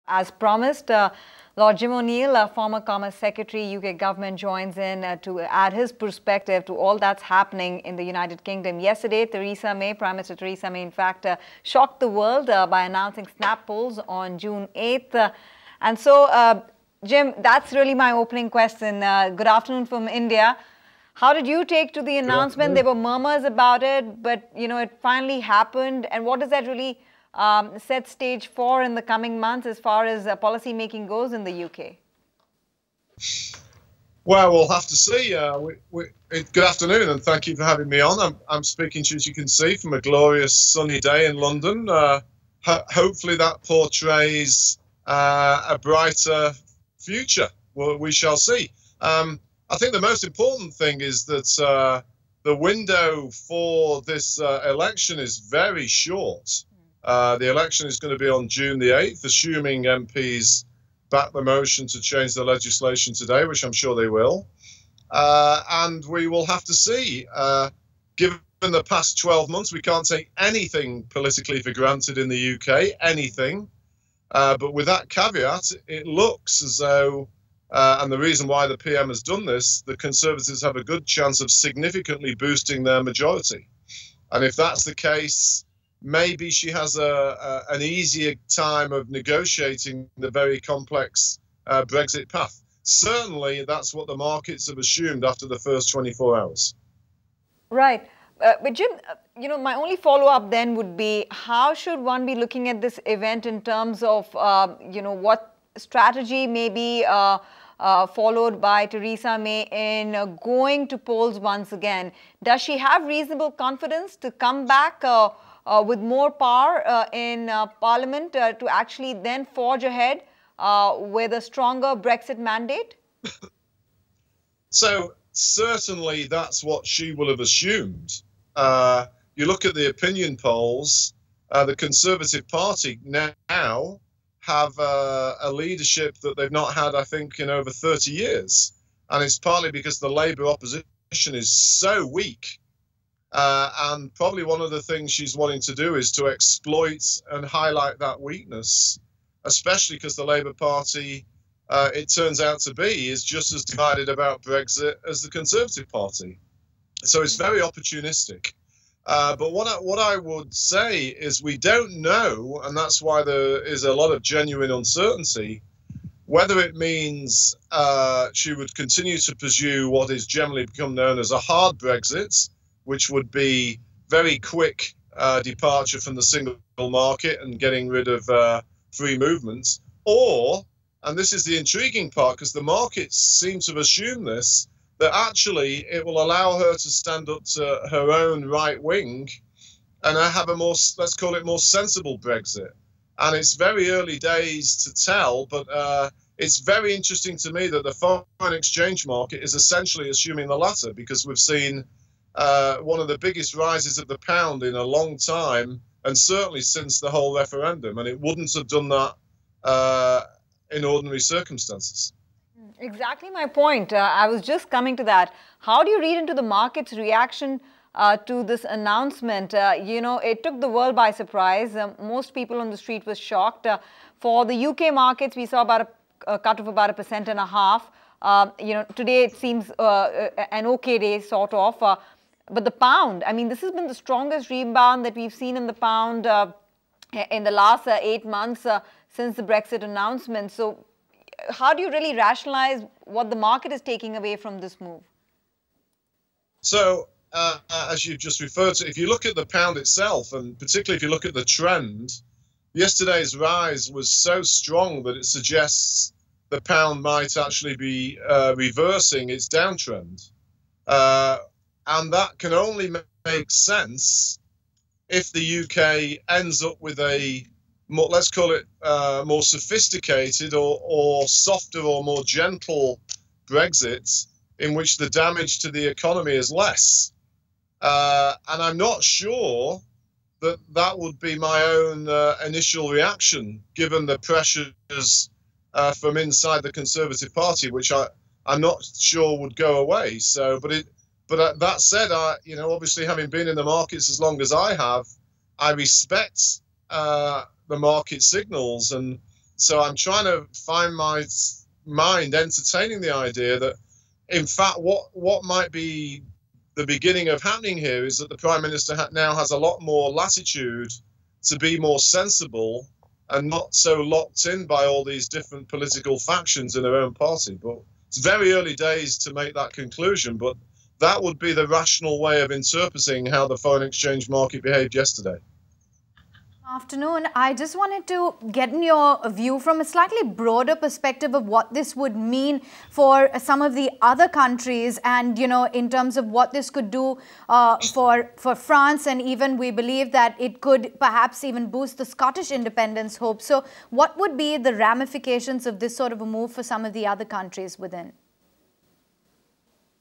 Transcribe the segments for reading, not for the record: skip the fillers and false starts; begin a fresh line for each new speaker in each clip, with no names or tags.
As promised, Lord Jim O'Neill, former Commerce Secretary, UK government, joins in to add his perspective to all that's happening in the United Kingdom. Yesterday, Prime Minister Theresa May, in fact, shocked the world by announcing snap polls on June 8th. And so, Jim, that's really my opening question. Good afternoon from India. How did you take to the announcement? There were murmurs about it, but, it finally happened. And what does that really set stage for in the coming months as far as policy making goes in the UK?
Well, we'll have to see. Good afternoon, and thank you for having me on. I'm speaking to you, as you can see, from a glorious sunny day in London. Hopefully that portrays a brighter future. Well, we shall see. I think the most important thing is that the window for this election is very short. The election is going to be on June the 8th, assuming MPs back the motion to change the legislation today, which I'm sure they will. And we will have to see. Given the past 12 months, we can't take anything politically for granted in the UK, anything. But with that caveat, it looks as though, and the reason why the PM has done this, the Conservatives have a good chance of significantly boosting their majority. And if that's the case, maybe she has an easier time of negotiating the very complex Brexit path. Certainly, that's what the markets have assumed after the first 24 hours.
Right. But Jim, my only follow-up then would be, how should one be looking at this event in terms of, what strategy may be followed by Theresa May in going to polls once again? Does she have reasonable confidence to come back with more power in Parliament to actually then forge ahead with a stronger Brexit mandate?
So certainly that's what she will have assumed. You look at the opinion polls, the Conservative Party now have a leadership that they've not had, I think, in over 30 years. And it's partly because the Labour opposition is so weak. And probably one of the things she's wanting to do is to exploit and highlight that weakness, especially because the Labour Party, it turns out to be, is just as divided about Brexit as the Conservative Party. So it's very opportunistic. But what I would say is we don't know, and that's why there is a lot of genuine uncertainty, whether it means she would continue to pursue what is generally become known as a hard Brexit, which would be very quick departure from the single market and getting rid of free movements, or, and this is the intriguing part because the markets seem to assume this, that actually it will allow her to stand up to her own right wing and have a more, let's call it, more sensible Brexit. And it's very early days to tell, but it's very interesting to me that the foreign exchange market is essentially assuming the latter, because we've seen one of the biggest rises of the pound in a long time, and certainly since the whole referendum, and it wouldn't have done that in ordinary circumstances.
Exactly my point. I was just coming to that. How do you read into the market's reaction to this announcement? It took the world by surprise. Most people on the street were shocked. For the UK markets, we saw about a cut of about 1.5%. Today it seems an okay day, sort of. But the pound, I mean, this has been the strongest rebound that we've seen in the pound in the last 8 months since the Brexit announcement. So how do you really rationalize what the market is taking away from this move?
So, as you just referred to, if you look at the pound itself, and particularly if you look at the trend, yesterday's rise was so strong that it suggests the pound might actually be reversing its downtrend. And that can only make sense if the UK ends up with a more, let's call it more sophisticated or softer or more gentle Brexit, in which the damage to the economy is less. And I'm not sure that that would be my own initial reaction, given the pressures from inside the Conservative Party, which I'm not sure would go away. So, but that said, obviously having been in the markets as long as I have, I respect the market signals, and So I'm trying to find my mind entertaining the idea that, in fact, what might be the beginning of happening here is that the Prime Minister now has a lot more latitude to be more sensible and not so locked in by all these different political factions in her own party. But it's very early days to make that conclusion, but that would be the rational way of interpreting how the foreign exchange market behaved yesterday.
Afternoon. I just wanted to get in your view from a slightly broader perspective of what this would mean for some of the other countries, and, you know, in terms of what this could do for France, and even we believe that it could perhaps even boost the Scottish independence hope. So what would be the ramifications of this sort of a move for some of the other countries within?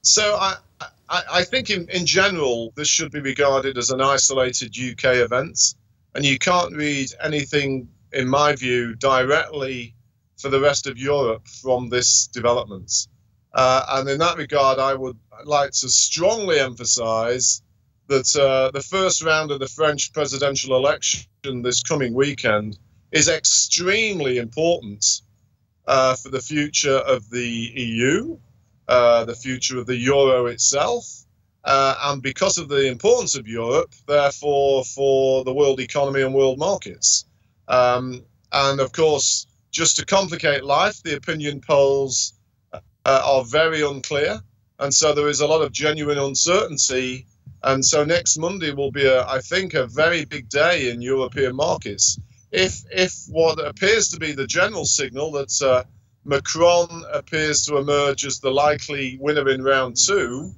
So I think in general, this should be regarded as an isolated UK event. And you can't read anything, in my view, directly for the rest of Europe from this development. And in that regard, I would like to strongly emphasize that the first round of the French presidential election this coming weekend is extremely important for the future of the EU, the future of the euro itself. And because of the importance of Europe, therefore, for the world economy and world markets. And of course, just to complicate life, the opinion polls are very unclear. And so there is a lot of genuine uncertainty. And so next Monday will be, I think, a very big day in European markets. If what appears to be the general signal that Macron appears to emerge as the likely winner in round two,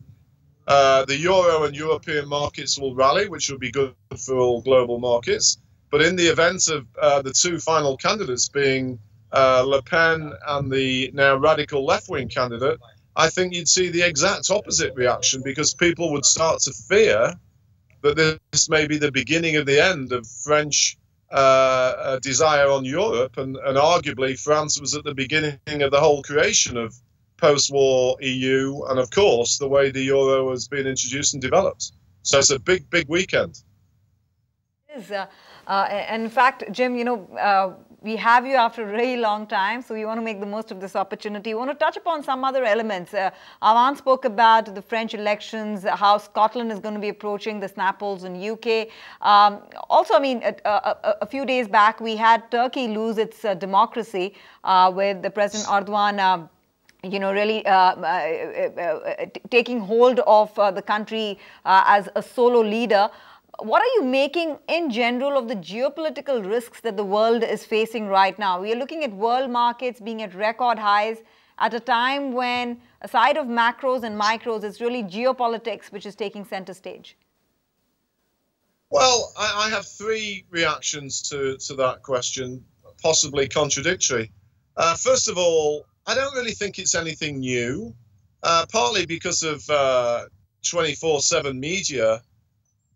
the euro and European markets will rally, which will be good for all global markets. But in the event of the two final candidates being Le Pen and the now radical left-wing candidate, I think you'd see the exact opposite reaction, because people would start to fear that this may be the beginning of the end of French desire on Europe. And arguably, France was at the beginning of the whole creation of post-war EU, and of course the way the euro has been introduced and developed. So it's a big, big weekend.
It is. And in fact, Jim, you know, we have you after a really long time, so we want to make the most of this opportunity. We want to touch upon some other elements. Avan spoke about the French elections, how Scotland is going to be approaching the snap polls in UK. Also, I mean, a few days back, we had Turkey lose its democracy with the President Erdogan you know, really taking hold of the country as a solo leader. What are you making in general of the geopolitical risks that the world is facing right now? We are looking at world markets being at record highs at a time when, aside of macros and micros, it's really geopolitics which is taking center stage.
Well, I have three reactions to that question, possibly contradictory. First of all, I don't really think it's anything new, partly because of 24/7 media.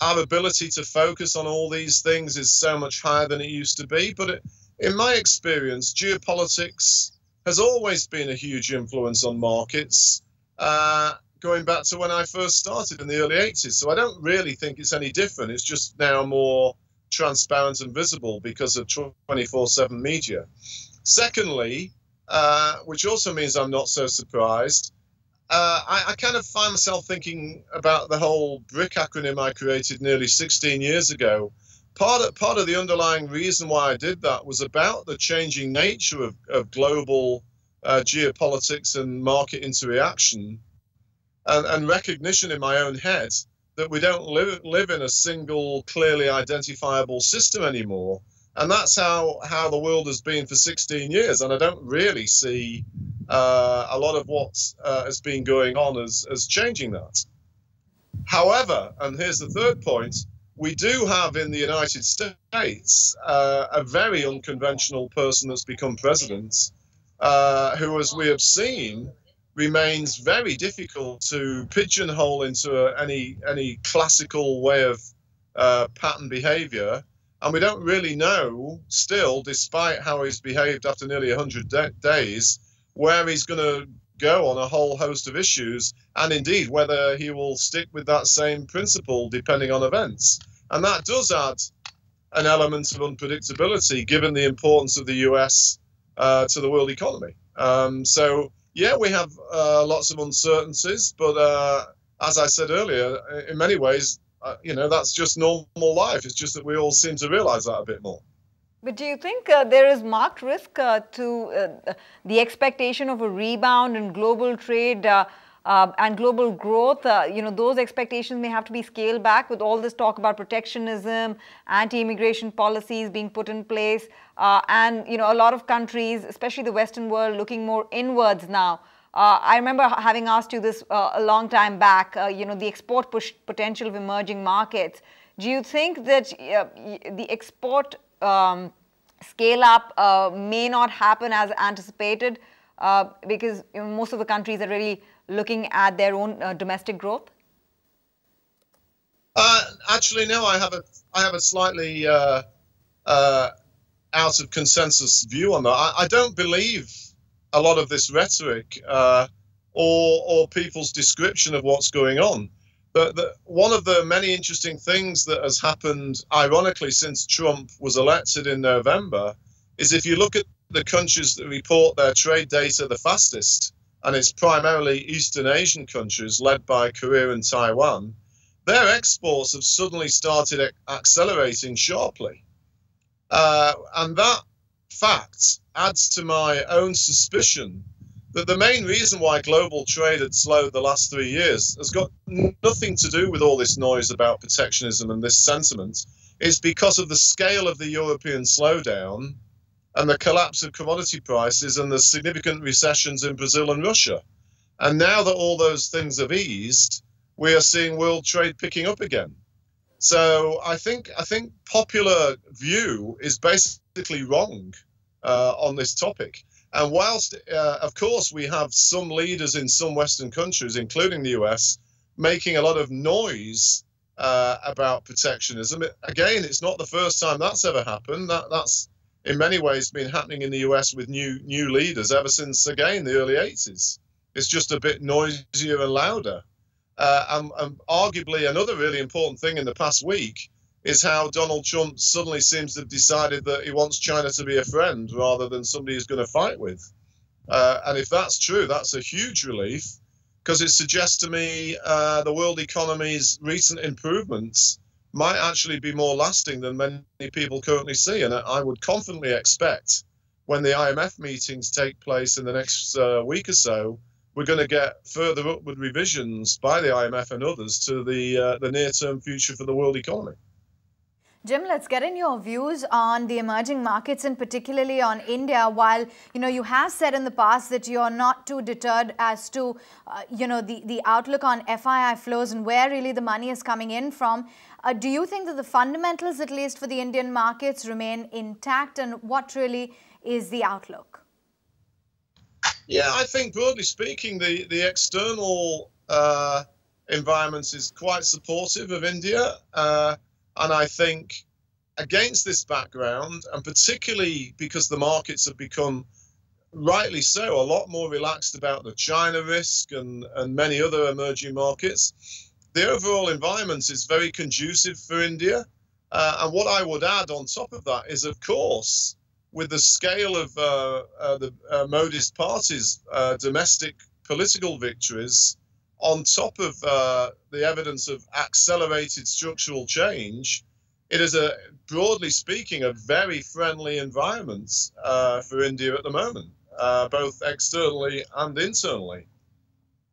Our ability to focus on all these things is so much higher than it used to be. But in my experience, geopolitics has always been a huge influence on markets, going back to when I first started in the early 80s. So I don't really think it's any different. It's just now more transparent and visible because of 24/7 media. Secondly, which also means I'm not so surprised, I kind of find myself thinking about the whole BRIC acronym I created nearly 16 years ago. Part of the underlying reason why I did that was about the changing nature of global geopolitics and market interaction, and recognition in my own head that we don't live in a single, clearly identifiable system anymore. And that's how the world has been for 16 years. And I don't really see a lot of what has been going on as changing that. However, and here's the third point, we do have in the United States a very unconventional person that's become president, who, as we have seen, remains very difficult to pigeonhole into any classical way of pattern behavior. And we don't really know still, despite how he's behaved after nearly 100 days, where he's going to go on a whole host of issues, and indeed whether he will stick with that same principle depending on events. And that does add an element of unpredictability, given the importance of the US to the world economy. So yeah, we have lots of uncertainties, but as I said earlier, in many ways, that's just normal life. It's just that we all seem to realize that a bit more.
But do you think there is marked risk to the expectation of a rebound in global trade and global growth? Those expectations may have to be scaled back with all this talk about protectionism, anti-immigration policies being put in place, and a lot of countries, especially the Western world, looking more inwards now. I remember having asked you this a long time back, the export push potential of emerging markets. Do you think that the export scale up may not happen as anticipated because most of the countries are really looking at their own domestic growth?
Actually, no. I have a slightly out of consensus view on that. I don't believe a lot of this rhetoric or people's description of what's going on. But one of the many interesting things that has happened, ironically, since Trump was elected in November, is if you look at the countries that report their trade data the fastest, and it's primarily Eastern Asian countries led by Korea and Taiwan, their exports have suddenly started accelerating sharply. And that fact adds to my own suspicion that the main reason why global trade had slowed the last 3 years has got nothing to do with all this noise about protectionism and this sentiment. It's because of the scale of the European slowdown and the collapse of commodity prices and the significant recessions in Brazil and Russia. And now that all those things have eased, we are seeing world trade picking up again. So I think popular view is basically wrong on this topic. And whilst, of course, we have some leaders in some Western countries, including the US, making a lot of noise about protectionism, again, it's not the first time that's ever happened. That's in many ways been happening in the US with new leaders ever since, again, the early 80s. It's just a bit noisier and louder. And arguably another really important thing in the past week is how Donald Trump suddenly seems to have decided that he wants China to be a friend rather than somebody he's going to fight with. And if that's true, that's a huge relief, because it suggests to me the world economy's recent improvements might actually be more lasting than many people currently see. And I would confidently expect when the IMF meetings take place in the next week or so, we're going to get further upward revisions by the IMF and others to the near-term future for the world economy.
Jim, let's get in your views on the emerging markets and particularly on India. While, you have said in the past that you're not too deterred as to, the outlook on FII flows and where really the money is coming in from, do you think that the fundamentals, at least for the Indian markets, remain intact, and what really is the outlook?
Yeah, I think broadly speaking, the external environment is quite supportive of India. And I think against this background, and particularly because the markets have become, rightly so, a lot more relaxed about the China risk and many other emerging markets, the overall environment is very conducive for India. And what I would add on top of that is, of course, with the scale of the Modi's party's domestic political victories, on top of the evidence of accelerated structural change, it is, broadly speaking, a very friendly environment for India at the moment, both externally and internally.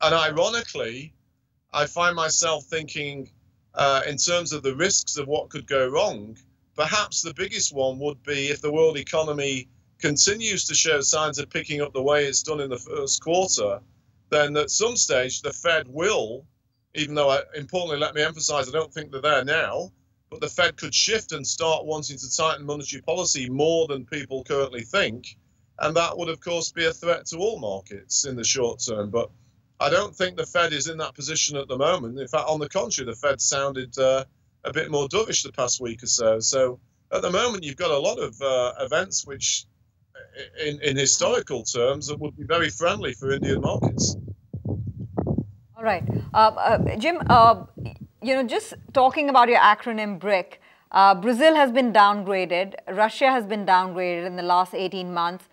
And ironically, I find myself thinking in terms of the risks of what could go wrong, perhaps the biggest one would be if the world economy continues to show signs of picking up the way it's done in the first quarter, then at some stage the Fed will, even though importantly, let me emphasize, I don't think they're there now, but the Fed could shift and start wanting to tighten monetary policy more than people currently think. And that would, of course, be a threat to all markets in the short term. But I don't think the Fed is in that position at the moment. In fact, on the contrary, the Fed sounded a bit more dovish the past week or so. So at the moment, you've got a lot of events which, in historical terms, that would be very friendly for Indian markets.
All right. Jim, just talking about your acronym BRIC, Brazil has been downgraded, Russia has been downgraded in the last 18 months.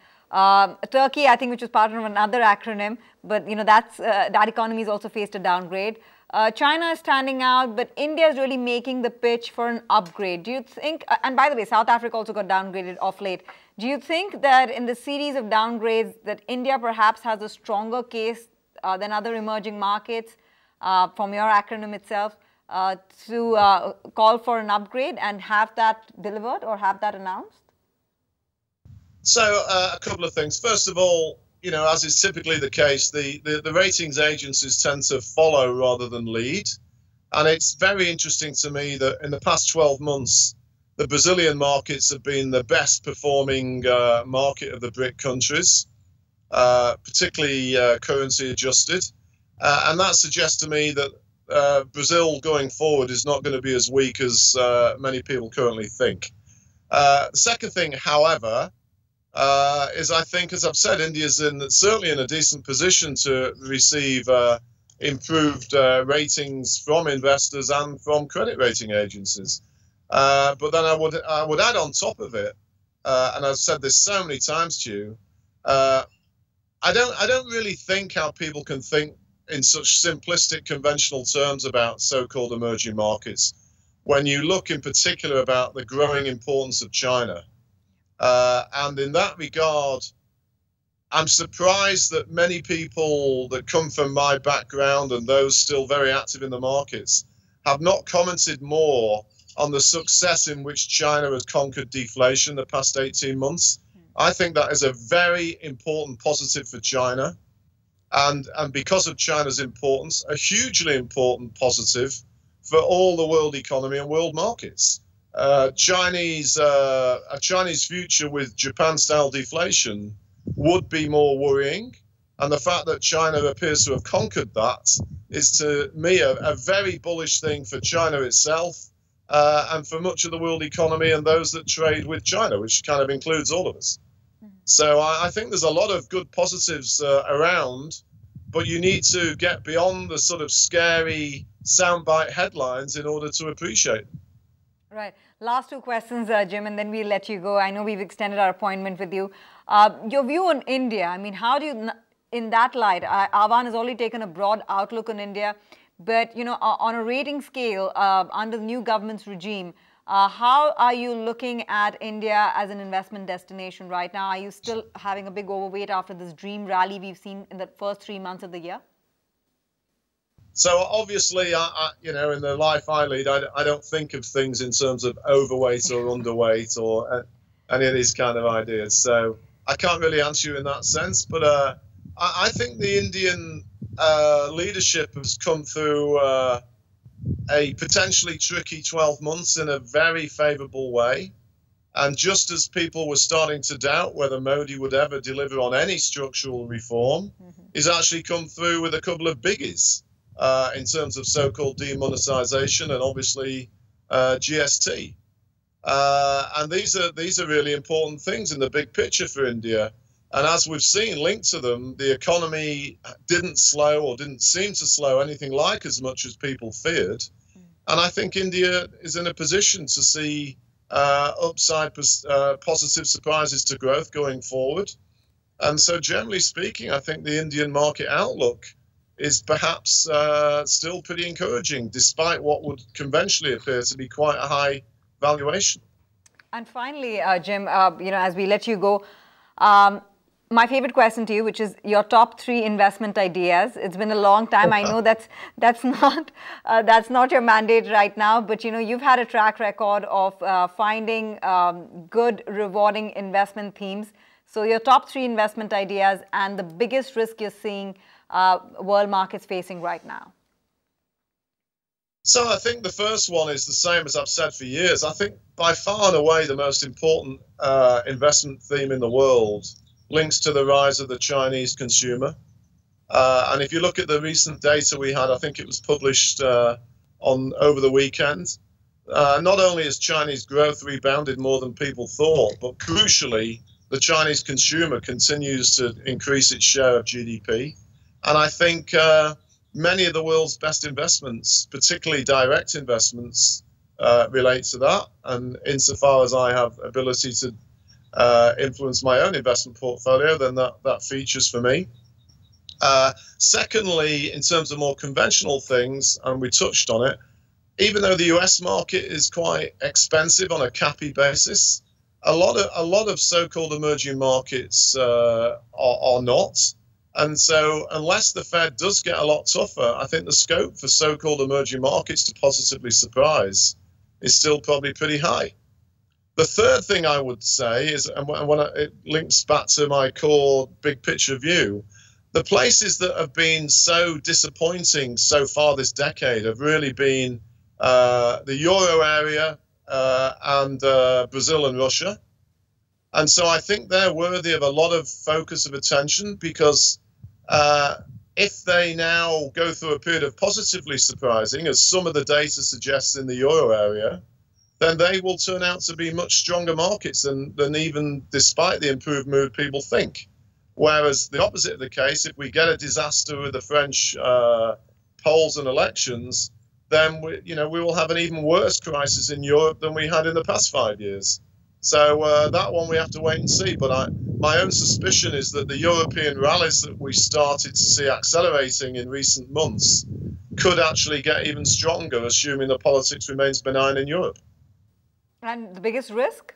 Turkey, I think, which is part of another acronym, but that economy has also faced a downgrade. China is standing out, but India is really making the pitch for an upgrade. Do you think, and by the way, South Africa also got downgraded off late. Do you think that in the series of downgrades that India perhaps has a stronger case than other emerging markets from your acronym itself to call for an upgrade and have that delivered or have that announced?
So a couple of things. First of all, as is typically the case, the ratings agencies tend to follow rather than lead. And it's very interesting to me that in the past 12 months, the Brazilian markets have been the best performing market of the BRIC countries, particularly currency adjusted. And that suggests to me that Brazil going forward is not going to be as weak as many people currently think. The second thing, however, is I think, as I've said, India's certainly in a decent position to receive improved ratings from investors and from credit rating agencies. But then I would add on top of it, and I've said this so many times to you, I don't really think how people can think in such simplistic conventional terms about so-called emerging markets when you look in particular about the growing importance of China. And in that regard, I'm surprised that many people that come from my background and those still very active in the markets have not commented more on the success in which China has conquered deflation the past 18 months. I think that is a very important positive for China. And because of China's importance, a hugely important positive for all the world economy and world markets. A Chinese future with Japan-style deflation would be more worrying. And the fact that China appears to have conquered that is, to me, a very bullish thing for China itself and for much of the world economy and those that trade with China, which kind of includes all of us. So I think there's a lot of good positives around, but you need to get beyond the sort of scary soundbite headlines in order to appreciate them.
Right. Last two questions, Jim, and then we'll let you go. I know we've extended our appointment with you. Your view on India, I mean, how do you, in that light, Avan has already taken a broad outlook on India, but, on a rating scale under the new government's regime, how are you looking at India as an investment destination right now? Are you still having a big overweight after this dream rally we've seen in the first 3 months of the year?
So obviously, in the life I lead, I don't think of things in terms of overweight or underweight or any of these kind of ideas. So I can't really answer you in that sense. But I think the Indian leadership has come through a potentially tricky 12 months in a very favorable way. And just as people were starting to doubt whether Modi would ever deliver on any structural reform, he's actually come through with a couple of biggies. In terms of so-called demonetization and obviously GST. And these are really important things in the big picture for India. And as we've seen linked to them, the economy didn't slow or didn't seem to slow anything like as much as people feared. And I think India is in a position to see upside positive surprises to growth going forward. And so generally speaking, I think the Indian market outlook is perhaps still pretty encouraging, despite what would conventionally appear to be quite a high valuation. And
finally, Jim, as we let you go, my favorite question to you, which is your top 3 investment ideas. It's been a long time. I know that's not your mandate right now, but you've had a track record of finding good, rewarding investment themes. So your top 3 investment ideas and the biggest risk you're seeing world markets facing right now?
So I think the first one is the same as I've said for years. I think by far and away the most important investment theme in the world links to the rise of the Chinese consumer. And if you look at the recent data we had, I think it was published over the weekend, not only has Chinese growth rebounded more than people thought, but crucially, the Chinese consumer continues to increase its share of GDP. And I think many of the world's best investments, particularly direct investments, relate to that. And insofar as I have ability to influence my own investment portfolio, then that features for me. Secondly, in terms of more conventional things, and we touched on it, even though the US market is quite expensive on a CAPI basis, a lot of so-called emerging markets are not. And so unless the Fed does get a lot tougher, I think the scope for so-called emerging markets to positively surprise is still probably pretty high. The third thing I would say is, and it links back to my core big picture view, the places that have been so disappointing so far this decade have really been the Euro area and Brazil and Russia. And so I think they're worthy of a lot of focus of attention, because if they now go through a period of positively surprising, as some of the data suggests in the Euro area, then they will turn out to be much stronger markets than even despite the improved mood people think. Whereas the opposite of the case, if we get a disaster with the French polls and elections, then we will have an even worse crisis in Europe than we had in the past 5 years. So that one we have to wait and see. But my own suspicion is that the European rallies that we started to see accelerating in recent months could actually get even stronger, assuming the politics remains benign in Europe.
And the biggest risk?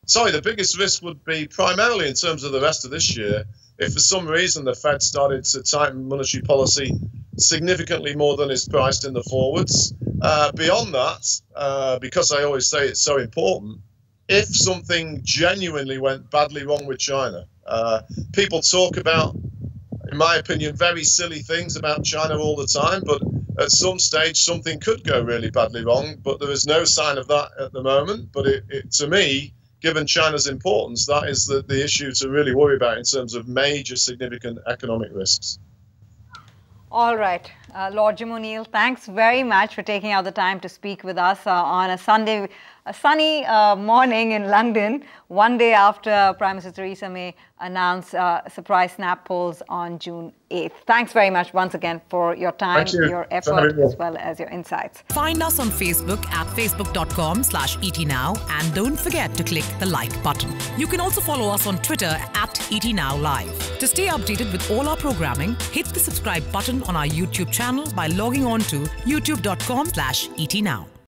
Sorry, the biggest risk would be primarily in terms of the rest of this year. If for some reason the Fed started to tighten monetary policy significantly more than is priced in the forwards. Beyond that, because I always say it's so important, if something genuinely went badly wrong with China, people talk about, in my opinion, very silly things about China all the time, but at some stage something could go really badly wrong, but there is no sign of that at the moment. But to me, given China's importance, that is the issue to really worry about in terms of major significant economic risks.
All right, Lord Jim O'Neill, thanks very much for taking out the time to speak with us on a sunny morning in London, one day after Prime Minister Theresa May announced surprise snap polls on June 8th. Thanks very much once again for your time, your effort, as well as your insights.
Find us on Facebook at facebook.com/ETNow, and don't forget to click the like button. You can also follow us on Twitter at ETNowLive. To stay updated with all our programming, hit the subscribe button on our YouTube channel by logging on to youtube.com/ETNow.